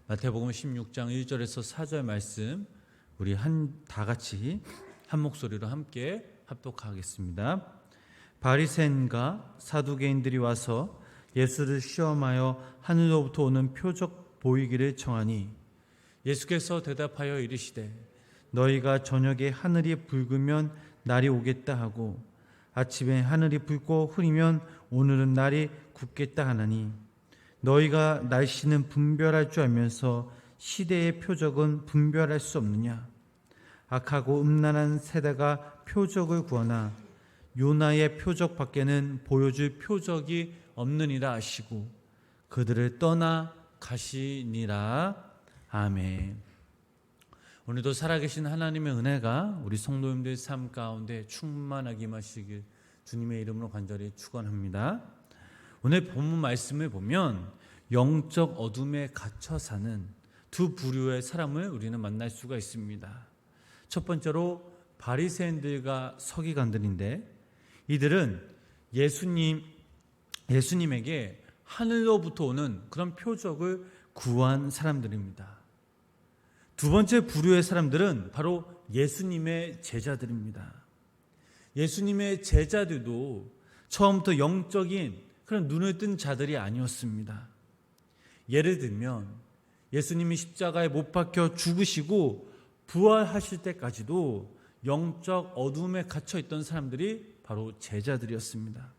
마태복음 16장 1절에서 4절 말씀 우리 다 같이 한 목소리로 함께 합독하겠습니다. 바리새인과 사두개인들이 와서 예수를 시험하여 하늘로부터 오는 표적 보이기를 청하니 예수께서 대답하여 이르시되 너희가 저녁에 하늘이 붉으면 날이 오겠다 하고 아침에 하늘이 붉고 흐리면 오늘은 날이 굳겠다 하나니 너희가 날씨는 분별할 줄 알면서 시대의 표적은 분별할 수 없느냐? 악하고 음란한 세대가 표적을 구하나 요나의 표적 밖에는 보여줄 표적이 없느니라 하시고 그들을 떠나 가시니라. 아멘. 오늘도 살아계신 하나님의 은혜가 우리 성도님들의 삶 가운데 충만하게 임하시길 주님의 이름으로 간절히 축원합니다. 오늘 본문 말씀을 보면 영적 어둠에 갇혀 사는 두 부류의 사람을 우리는 만날 수가 있습니다. 첫 번째로 바리새인들과 서기관들인데 이들은 예수님에게 하늘로부터 오는 그런 표적을 구한 사람들입니다. 두 번째 부류의 사람들은 바로 예수님의 제자들입니다. 예수님의 제자들도 처음부터 영적인 그런 눈을 뜬 자들이 아니었습니다. 예를 들면 예수님이 십자가에 못 박혀 죽으시고 부활하실 때까지도 영적 어둠에 갇혀 있던 사람들이 바로 제자들이었습니다.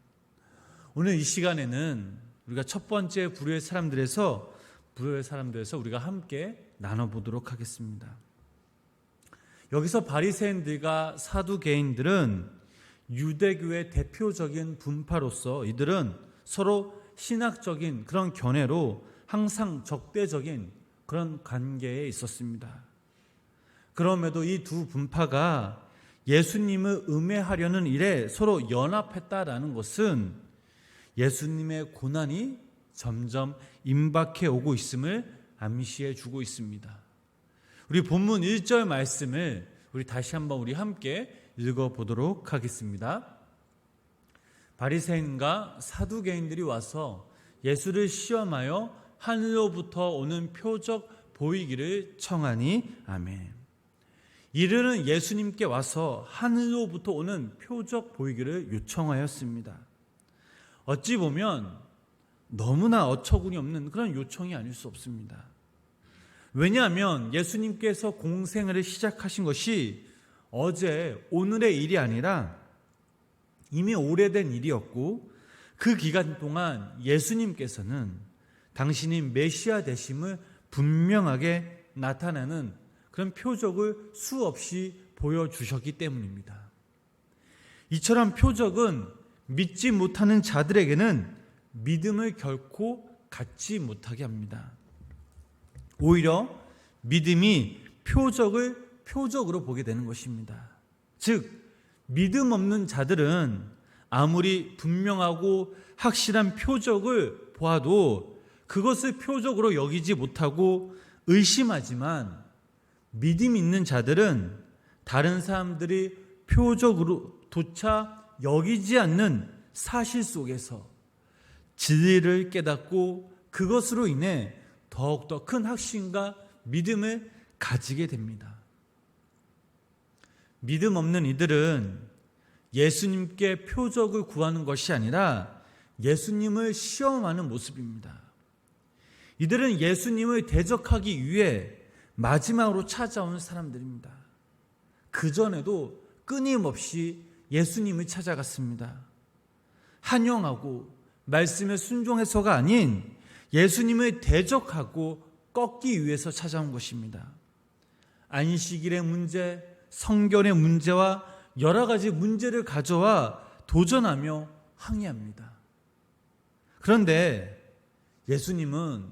오늘 이 시간에는 우리가 첫 번째 부류의 사람들에서 우리가 함께 나눠보도록 하겠습니다. 여기서 바리새인들과 사두개인들은 유대교의 대표적인 분파로서 이들은 서로 신학적인 그런 견해로 항상 적대적인 그런 관계에 있었습니다. 그럼에도 이 두 분파가 예수님을 음해하려는 일에 서로 연합했다라는 것은 예수님의 고난이 점점 임박해 오고 있음을 암시해 주고 있습니다. 우리 본문 1절 말씀을 다시 한번 함께 읽어보도록 하겠습니다. 바리새인과 사두개인들이 와서 예수를 시험하여 하늘로부터 오는 표적 보이기를 청하니. 아멘. 이들은 예수님께 와서 하늘로부터 오는 표적 보이기를 요청하였습니다. 어찌 보면 너무나 어처구니 없는 그런 요청이 아닐 수 없습니다. 왜냐하면 예수님께서 공생애를 시작하신 것이 어제 오늘의 일이 아니라 이미 오래된 일이었고 그 기간 동안 예수님께서는 당신이 메시아 되심을 분명하게 나타내는 그런 표적을 수없이 보여주셨기 때문입니다. 이처럼 표적은 믿지 못하는 자들에게는 믿음을 결코 갖지 못하게 합니다. 오히려 믿음이 표적을 표적으로 보게 되는 것입니다. 즉 믿음 없는 자들은 아무리 분명하고 확실한 표적을 보아도 그것을 표적으로 여기지 못하고 의심하지만 믿음 있는 자들은 다른 사람들이 표적으로조차 여기지 않는 사실 속에서 진리를 깨닫고 그것으로 인해 더욱더 큰 확신과 믿음을 가지게 됩니다. 믿음 없는 이들은 예수님께 표적을 구하는 것이 아니라 예수님을 시험하는 모습입니다. 이들은 예수님을 대적하기 위해 마지막으로 찾아온 사람들입니다. 그전에도 끊임없이 예수님을 찾아갔습니다. 한영하고 말씀에 순종해서가 아닌 예수님을 대적하고 꺾기 위해서 찾아온 것입니다. 안식일의 문제, 성결의 문제와 여러 가지 문제를 가져와 도전하며 항의합니다. 그런데 예수님은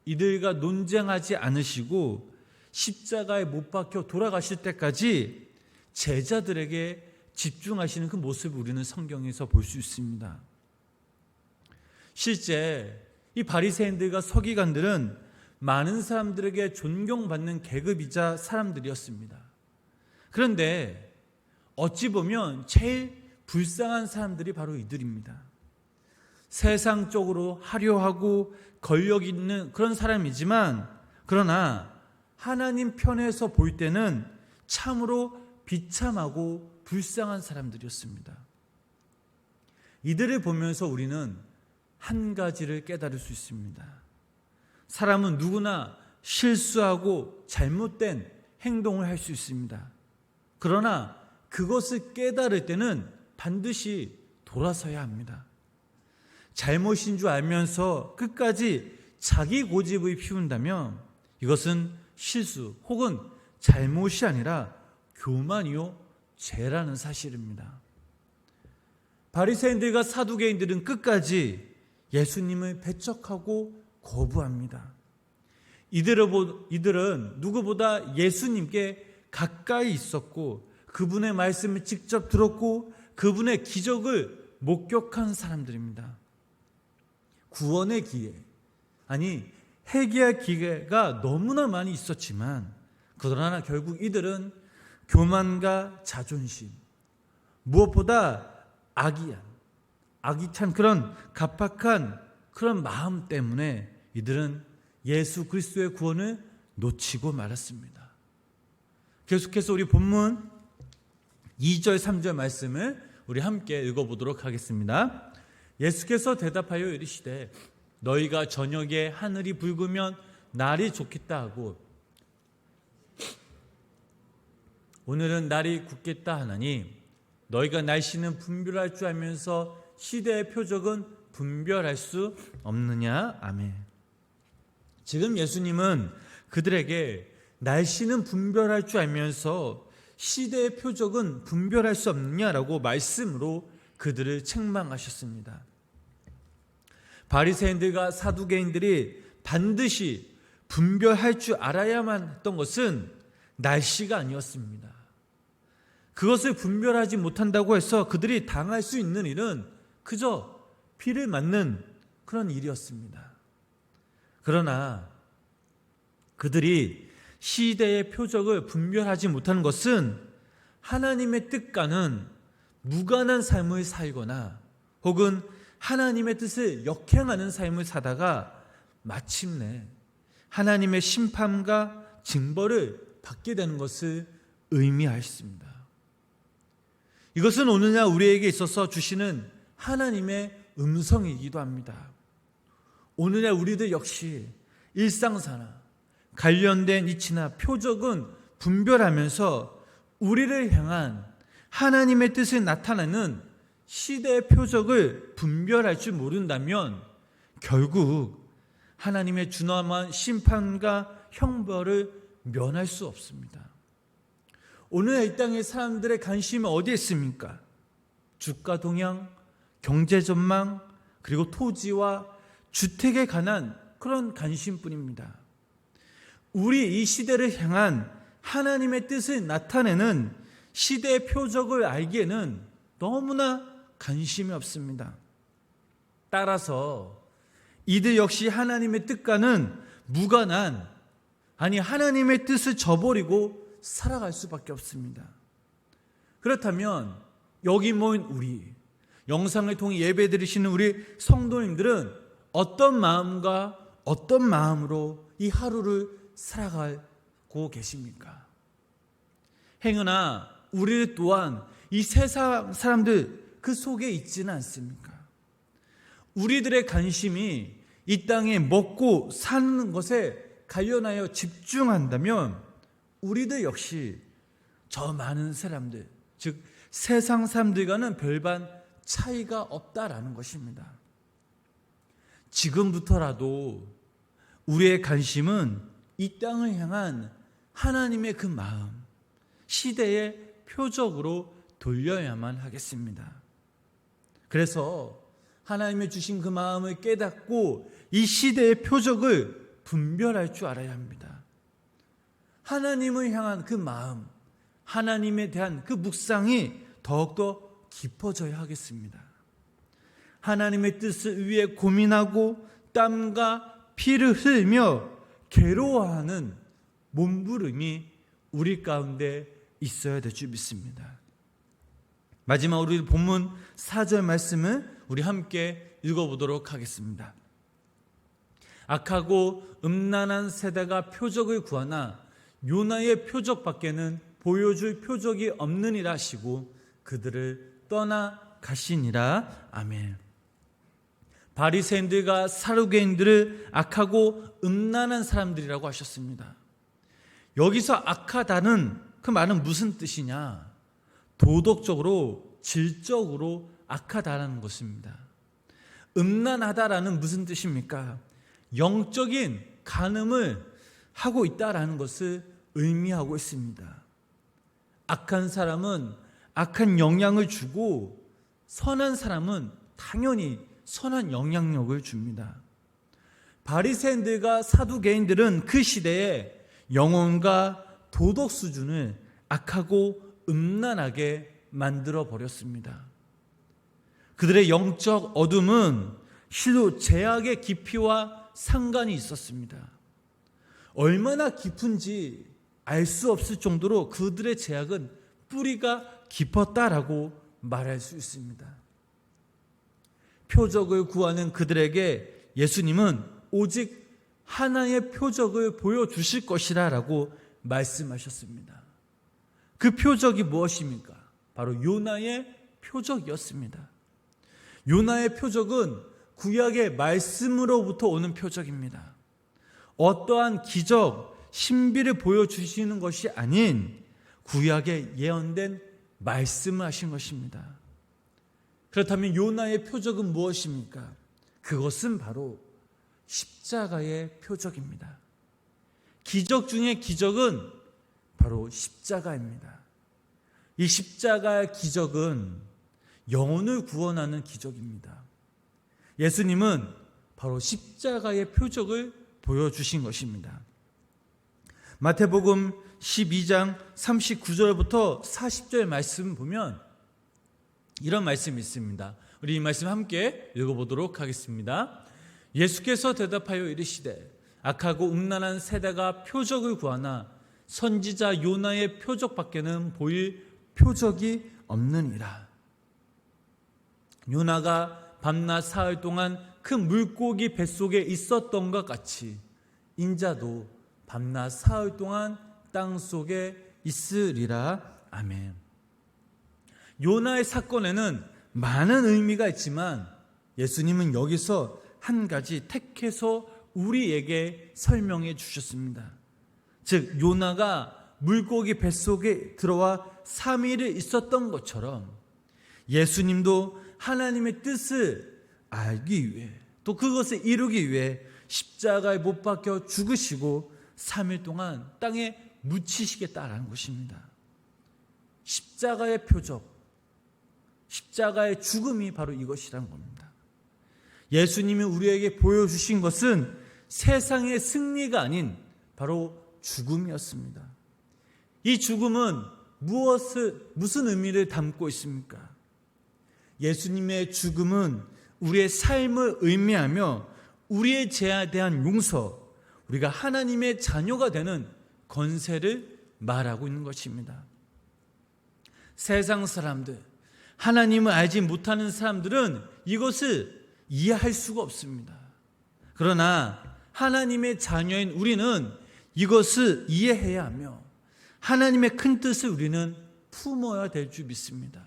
이들과 논쟁하지 않으시고 십자가에 못 박혀 돌아가실 때까지 제자들에게 집중하시는 그 모습을 우리는 성경에서 볼 수 있습니다. 실제 이 바리새인들과 서기관들은 많은 사람들에게 존경받는 계급이자 사람들이었습니다. 그런데 어찌 보면 제일 불쌍한 사람들이 바로 이들입니다. 세상적으로 화려하고 권력 있는 그런 사람이지만 그러나 하나님 편에서 볼 때는 참으로 비참하고 불쌍한 사람들이었습니다. 이들을 보면서 우리는 한 가지를 깨달을 수 있습니다. 사람은 누구나 실수하고 잘못된 행동을 할 수 있습니다. 그러나 그것을 깨달을 때는 반드시 돌아서야 합니다. 잘못인 줄 알면서 끝까지 자기 고집을 피운다면 이것은 실수 혹은 잘못이 아니라 교만이요 죄라는 사실입니다. 바리새인들과 사두개인들은 끝까지 예수님을 배척하고 거부합니다. 이들은 누구보다 예수님께 가까이 있었고 그분의 말씀을 직접 들었고 그분의 기적을 목격한 사람들입니다. 구원의 기회, 아니 회개할 기회가 너무나 많이 있었지만 그러나 결국 이들은 교만과 자존심, 무엇보다 악이찬 그런 갑박한 그런 마음 때문에 이들은 예수 그리스도의 구원을 놓치고 말았습니다. 계속해서 우리 본문 2절 3절 말씀을 우리 함께 읽어보도록 하겠습니다. 예수께서 대답하여 이르시되 너희가 저녁에 하늘이 붉으면 날이 좋겠다 하고 오늘은 날이 굳겠다 하나니 너희가 날씨는 분별할 줄 알면서 시대의 표적은 분별할 수 없느냐? 아멘. 지금 예수님은 그들에게 날씨는 분별할 줄 알면서 시대의 표적은 분별할 수 없느냐라고 말씀으로 그들을 책망하셨습니다. 바리새인들과 사두개인들이 반드시 분별할 줄 알아야만 했던 것은 날씨가 아니었습니다. 그것을 분별하지 못한다고 해서 그들이 당할 수 있는 일은 그저 피를 맞는 그런 일이었습니다. 그러나 그들이 시대의 표적을 분별하지 못하는 것은 하나님의 뜻과는 무관한 삶을 살거나 혹은 하나님의 뜻을 역행하는 삶을 사다가 마침내 하나님의 심판과 징벌을 받게 되는 것을 의미하였습니다. 이것은 오늘날 우리에게 있어서 주시는 하나님의 음성이기도 합니다. 오늘날 우리들 역시 일상사나 관련된 이치나 표적은 분별하면서 우리를 향한 하나님의 뜻을 나타내는 시대의 표적을 분별할 줄 모른다면 결국 하나님의 준엄한 심판과 형벌을 면할 수 없습니다. 오늘 이 땅의 사람들의 관심이 어디에 있습니까? 주가 동향, 경제 전망, 그리고 토지와 주택에 관한 그런 관심뿐입니다. 우리 이 시대를 향한 하나님의 뜻을 나타내는 시대의 표적을 알기에는 너무나 관심이 없습니다. 따라서 이들 역시 하나님의 뜻과는 무관한, 아니 하나님의 뜻을 저버리고 살아갈 수밖에 없습니다. 그렇다면 여기 모인 우리, 영상을 통해 예배 드리시는 우리 성도님들은 어떤 마음과 어떤 마음으로 이 하루를 살아가고 계십니까? 행여나 우리 또한 이 세상 사람들 그 속에 있지는 않습니까? 우리들의 관심이 이 땅에 먹고 사는 것에 관련하여 집중한다면 우리들 역시 저 많은 사람들, 즉 세상 사람들과는 별반 차이가 없다라는 것입니다. 지금부터라도 우리의 관심은 이 땅을 향한 하나님의 그 마음, 시대의 표적으로 돌려야만 하겠습니다. 그래서 하나님의 주신 그 마음을 깨닫고 이 시대의 표적을 분별할 줄 알아야 합니다. 하나님을 향한 그 마음, 하나님에 대한 그 묵상이 더욱더 깊어져야 하겠습니다. 하나님의 뜻을 위해 고민하고 땀과 피를 흘리며 괴로워하는 몸부림이 우리 가운데 있어야 될 줄 믿습니다. 마지막 우리 본문 4절 말씀을 우리 함께 읽어보도록 하겠습니다. 악하고 음란한 세대가 표적을 구하나 요나의 표적밖에는 보여줄 표적이 없느니라 하시고 그들을 떠나 가시니라. 아멘. 바리새인들과 사두개인들을 악하고 음란한 사람들이라고 하셨습니다. 여기서 악하다는 그 말은 무슨 뜻이냐? 도덕적으로, 질적으로 악하다라는 것입니다. 음란하다라는 무슨 뜻입니까? 영적인 간음을 하고 있다라는 것을 의미하고 있습니다. 악한 사람은 악한 영향을 주고 선한 사람은 당연히 선한 영향력을 줍니다. 바리새인들과 사두개인들은 그 시대에 영혼과 도덕 수준을 악하고 음란하게 만들어 버렸습니다. 그들의 영적 어둠은 실로 죄악의 깊이와 상관이 있었습니다. 얼마나 깊은지 알 수 없을 정도로 그들의 죄악은 뿌리가 깊었다라고 말할 수 있습니다. 표적을 구하는 그들에게 예수님은 오직 하나의 표적을 보여주실 것이라 라고 말씀하셨습니다. 그 표적이 무엇입니까? 바로 요나의 표적이었습니다. 요나의 표적은 구약의 말씀으로부터 오는 표적입니다. 어떠한 기적, 신비를 보여주시는 것이 아닌 구약에 예언된 말씀을 하신 것입니다. 그렇다면 요나의 표적은 무엇입니까? 그것은 바로 십자가의 표적입니다. 기적 중에 기적은 바로 십자가입니다. 이 십자가의 기적은 영혼을 구원하는 기적입니다. 예수님은 바로 십자가의 표적을 보여주신 것입니다. 마태복음 12장 39절부터 40절 말씀 보면 이런 말씀이 있습니다. 우리 이 말씀 함께 읽어보도록 하겠습니다. 예수께서 대답하여 이르시되 악하고 음란한 세대가 표적을 구하나 선지자 요나의 표적밖에는 보일 표적이 없느니라. 요나가 밤낮 사흘 동안 큰 물고기 뱃속에 있었던 것 같이 인자도 밤낮 사흘 동안 땅속에 있으리라. 아멘. 요나의 사건에는 많은 의미가 있지만 예수님은 여기서 한 가지 택해서 우리에게 설명해 주셨습니다. 즉 요나가 물고기 뱃속에 들어와 3일을 있었던 것처럼 예수님도 하나님의 뜻을 알기 위해 또 그것을 이루기 위해 십자가에 못 박혀 죽으시고 3일 동안 땅에 묻히시겠다라는 것입니다. 십자가의 표적, 십자가의 죽음이 바로 이것이라는 겁니다. 예수님이 우리에게 보여주신 것은 세상의 승리가 아닌 바로 죽음이었습니다. 이 죽음은 무슨 의미를 담고 있습니까? 예수님의 죽음은 우리의 삶을 의미하며 우리의 죄에 대한 용서, 우리가 하나님의 자녀가 되는 권세를 말하고 있는 것입니다. 세상 사람들, 하나님을 알지 못하는 사람들은 이것을 이해할 수가 없습니다. 그러나 하나님의 자녀인 우리는 이것을 이해해야 하며 하나님의 큰 뜻을 우리는 품어야 될 줄 믿습니다.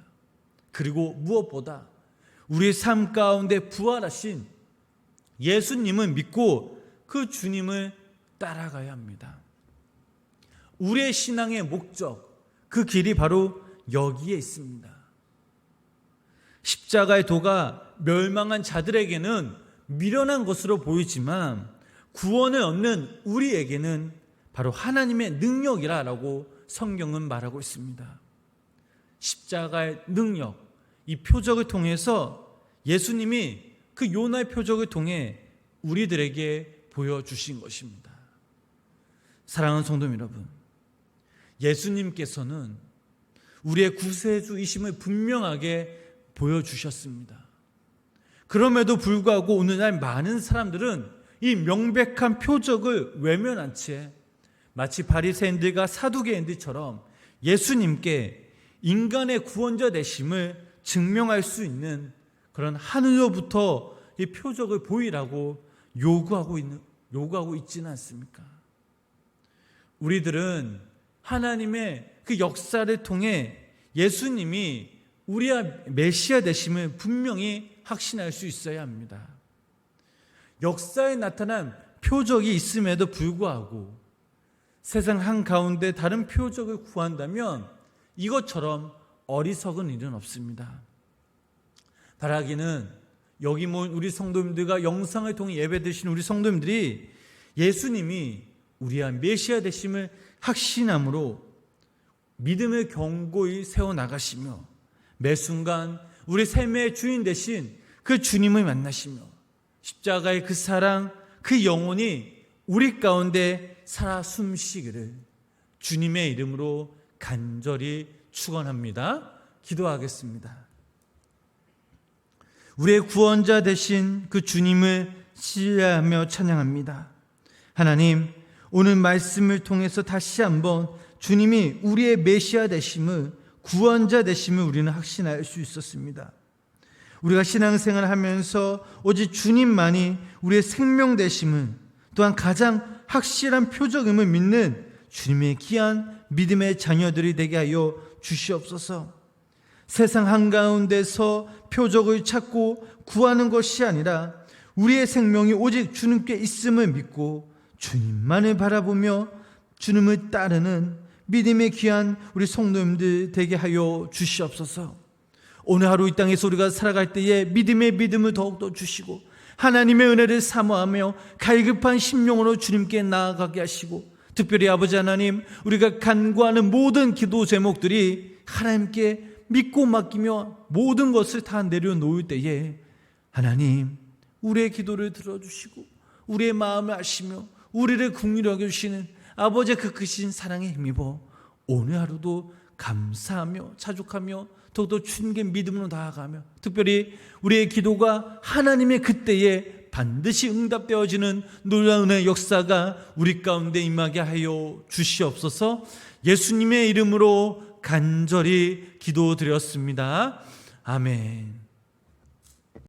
그리고 무엇보다 우리의 삶 가운데 부활하신 예수님을 믿고 그 주님을 따라가야 합니다. 우리의 신앙의 목적, 그 길이 바로 여기에 있습니다. 십자가의 도가 멸망한 자들에게는 미련한 것으로 보이지만 구원을 얻는 우리에게는 바로 하나님의 능력이라고 성경은 말하고 있습니다. 십자가의 능력, 이 표적을 통해서 예수님이 그 요나의 표적을 통해 우리들에게 보여주신 것입니다. 사랑하는 성도 여러분, 예수님께서는 우리의 구세주이심을 분명하게 보여주셨습니다. 그럼에도 불구하고 오늘날 많은 사람들은 이 명백한 표적을 외면한 채 마치 바리새인들과 사두개인들처럼 예수님께 인간의 구원자 되심을 증명할 수 있는 그런 하늘로부터 이 표적을 보이라고 요구하고 요구하고 있지는 않습니까? 우리들은 하나님의 그 역사를 통해 예수님이 우리의 메시아 되심을 분명히 확신할 수 있어야 합니다. 역사에 나타난 표적이 있음에도 불구하고 세상 한가운데 다른 표적을 구한다면 이것처럼 어리석은 일은 없습니다. 바라기는 여기 모인 우리 성도님들과 영상을 통해 예배드리신 우리 성도님들이 예수님이 우리의 메시아 되심을 확신함으로 믿음을 견고히 세워나가시며 매 순간 우리 삶의 주인 되신 그 주님을 만나시며 십자가의 그 사랑, 그 영혼이 우리 가운데 살아 숨쉬기를 주님의 이름으로 간절히 축원합니다. 기도하겠습니다. 우리의 구원자 되신 그 주님을 신뢰하며 찬양합니다. 하나님, 오늘 말씀을 통해서 다시 한번 주님이 우리의 메시아 되심을, 구원자 되심을 우리는 확신할 수 있었습니다. 우리가 신앙생활을 하면서 오직 주님만이 우리의 생명 되심을, 또한 가장 확실한 표적임을 믿는 주님의 귀한 믿음의 자녀들이 되게 하여 주시옵소서. 세상 한가운데서 표적을 찾고 구하는 것이 아니라 우리의 생명이 오직 주님께 있음을 믿고 주님만을 바라보며 주님을 따르는 믿음의 귀한 우리 성도님들 되게 하여 주시옵소서. 오늘 하루 이 땅에서 우리가 살아갈 때에 믿음의 믿음을 더욱더 주시고 하나님의 은혜를 사모하며 갈급한 심령으로 주님께 나아가게 하시고, 특별히 아버지 하나님, 우리가 간구하는 모든 기도 제목들이 하나님께 믿고 맡기며 모든 것을 다 내려놓을 때에 하나님 우리의 기도를 들어주시고 우리의 마음을 아시며 우리를 긍휼히 여겨주시는 아버지의 그 크신 사랑에 힘입어 오늘 하루도 감사하며 자족하며 더욱더 주님께 믿음으로 나아가며, 특별히 우리의 기도가 하나님의 그때에 반드시 응답되어지는 놀라운 은혜의 역사가 우리 가운데 임하게 하여 주시옵소서. 예수님의 이름으로 간절히 기도드렸습니다. 아멘.